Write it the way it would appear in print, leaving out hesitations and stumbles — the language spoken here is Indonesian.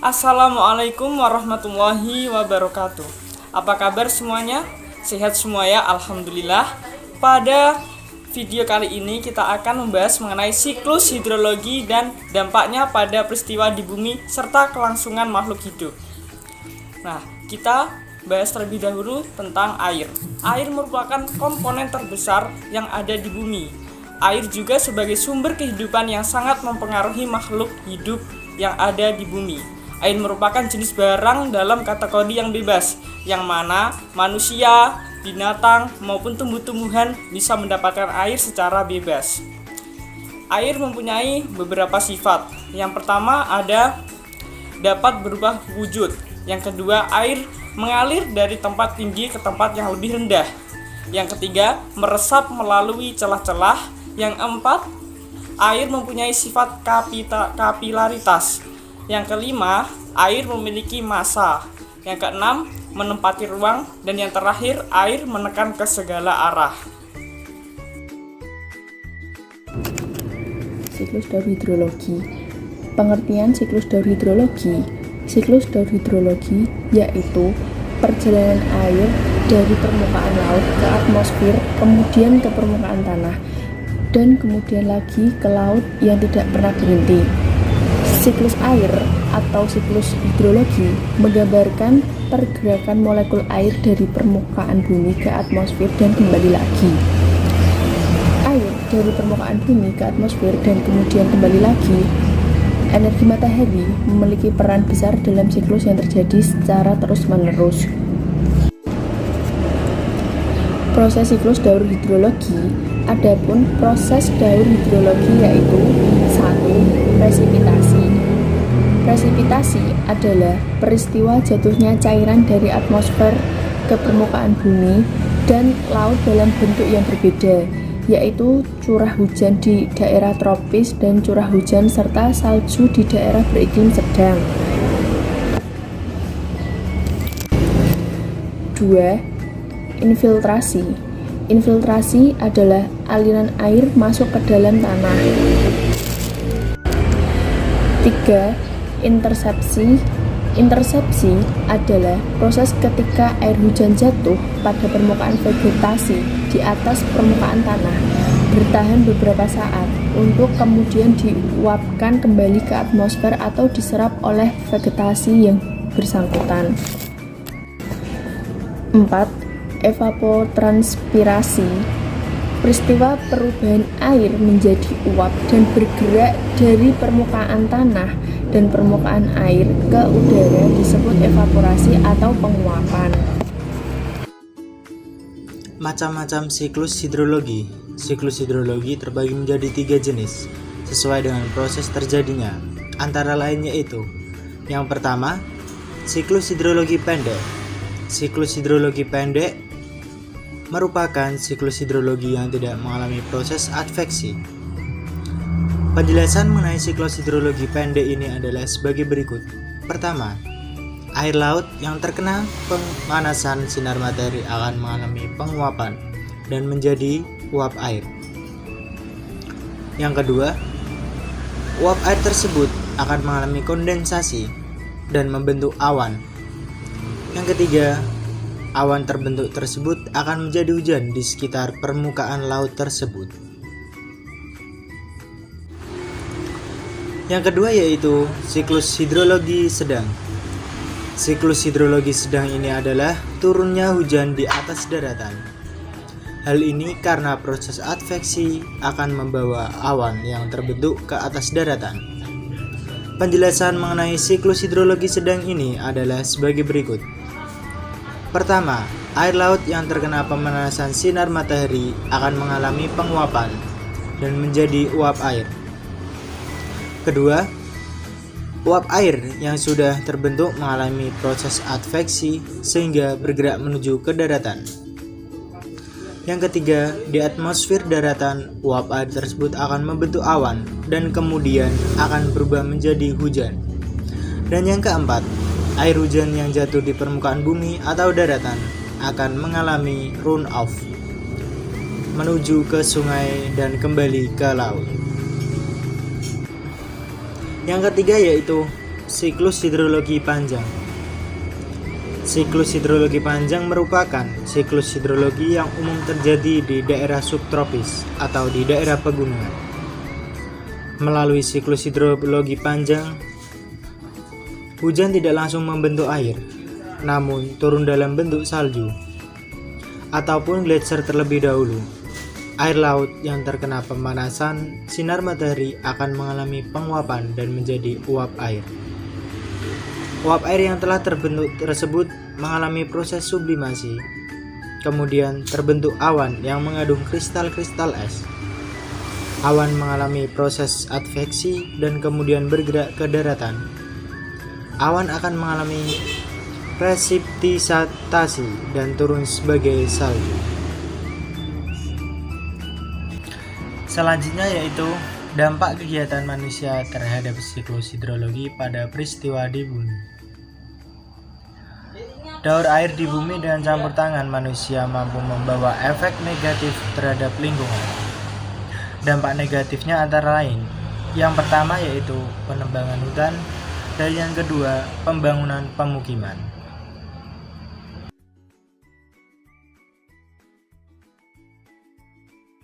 Assalamualaikum warahmatullahi wabarakatuh. Apa kabar semuanya? Sehat semua ya, alhamdulillah. Pada video kali ini kita akan membahas mengenai siklus hidrologi dan dampaknya pada peristiwa di bumi serta kelangsungan makhluk hidup. Nah, kita bahas terlebih dahulu tentang air. Air merupakan komponen terbesar yang ada di bumi. Air juga sebagai sumber kehidupan yang sangat mempengaruhi makhluk hidup yang ada di bumi. Air merupakan jenis barang dalam kategori yang bebas, yang mana manusia, binatang, maupun tumbuh-tumbuhan bisa mendapatkan air secara bebas. Air mempunyai beberapa sifat. Yang pertama ada dapat berubah wujud. Yang kedua, air mengalir dari tempat tinggi ke tempat yang lebih rendah. Yang ketiga, meresap melalui celah-celah. Yang keempat, air mempunyai sifat kapilaritas. Yang kelima, air memiliki massa. Yang keenam, menempati ruang. Dan yang terakhir, air menekan ke segala arah. Siklus daur hidrologi. Pengertian siklus daur hidrologi. Siklus daur hidrologi yaitu perjalanan air dari permukaan laut ke atmosfer, kemudian ke permukaan tanah, dan kemudian lagi ke laut yang tidak pernah berhenti. Siklus air atau siklus hidrologi menggambarkan pergerakan molekul air dari permukaan bumi ke atmosfer dan kembali lagi. Air dari permukaan bumi ke atmosfer dan kemudian kembali lagi. Energi matahari memiliki peran besar dalam siklus yang terjadi secara terus-menerus. Proses siklus daur hidrologi. Adapun proses daur hidrologi yaitu 1. Presipitasi. Presipitasi adalah peristiwa jatuhnya cairan dari atmosfer ke permukaan bumi dan laut dalam bentuk yang berbeda, yaitu curah hujan di daerah tropis dan curah hujan serta salju di daerah beriklim sedang. 2. Infiltrasi. Infiltrasi adalah aliran air masuk ke dalam tanah. 3. Intersepsi. Intersepsi adalah proses ketika air hujan jatuh pada permukaan vegetasi di atas permukaan tanah, bertahan beberapa saat untuk kemudian diuapkan kembali ke atmosfer atau diserap oleh vegetasi yang bersangkutan. 4. Evapotranspirasi. Peristiwa perubahan air menjadi uap dan bergerak dari permukaan tanah dan permukaan air ke udara disebut evaporasi atau penguapan. Macam-macam siklus hidrologi. Siklus hidrologi terbagi menjadi 3 jenis sesuai dengan proses terjadinya. Antara lain yaitu: yang pertama, siklus hidrologi pendek. Siklus hidrologi pendek merupakan siklus hidrologi yang tidak mengalami proses adveksi. Penjelasan mengenai siklus hidrologi pendek ini adalah sebagai berikut. Pertama, air laut yang terkena pemanasan sinar matahari akan mengalami penguapan dan menjadi uap air. Yang kedua, uap air tersebut akan mengalami kondensasi dan membentuk awan. Yang ketiga, awan terbentuk tersebut akan menjadi hujan di sekitar permukaan laut tersebut. Yang kedua yaitu siklus hidrologi sedang. Siklus hidrologi sedang ini adalah turunnya hujan di atas daratan. Hal ini karena proses adveksi akan membawa awan yang terbentuk ke atas daratan. Penjelasan mengenai siklus hidrologi sedang ini adalah sebagai berikut. Pertama, air laut yang terkena pemanasan sinar matahari akan mengalami penguapan dan menjadi uap air. Kedua, uap air yang sudah terbentuk mengalami proses adveksi sehingga bergerak menuju ke daratan. Yang ketiga, di atmosfer daratan, uap air tersebut akan membentuk awan dan kemudian akan berubah menjadi hujan. Dan yang keempat, air hujan yang jatuh di permukaan bumi atau daratan akan mengalami run-off menuju ke sungai dan kembali ke laut. Yang ketiga yaitu siklus hidrologi panjang. Siklus hidrologi panjang merupakan siklus hidrologi yang umum terjadi di daerah subtropis atau di daerah pegunungan. Melalui siklus hidrologi panjang, hujan tidak langsung membentuk air, namun turun dalam bentuk salju ataupun gletser terlebih dahulu. Air laut yang terkena pemanasan sinar matahari akan mengalami penguapan dan menjadi uap air. Uap air yang telah terbentuk tersebut mengalami proses sublimasi, kemudian terbentuk awan yang mengandung kristal-kristal es. Awan mengalami proses adveksi dan kemudian bergerak ke daratan. Awan akan mengalami presipitasi dan turun sebagai salju. Selanjutnya yaitu dampak kegiatan manusia terhadap siklus hidrologi pada peristiwa di bumi. Daur air di bumi dengan campur tangan manusia mampu membawa efek negatif terhadap lingkungan. Dampak negatifnya antara lain, yang pertama yaitu penebangan hutan, dan yang kedua pembangunan pemukiman.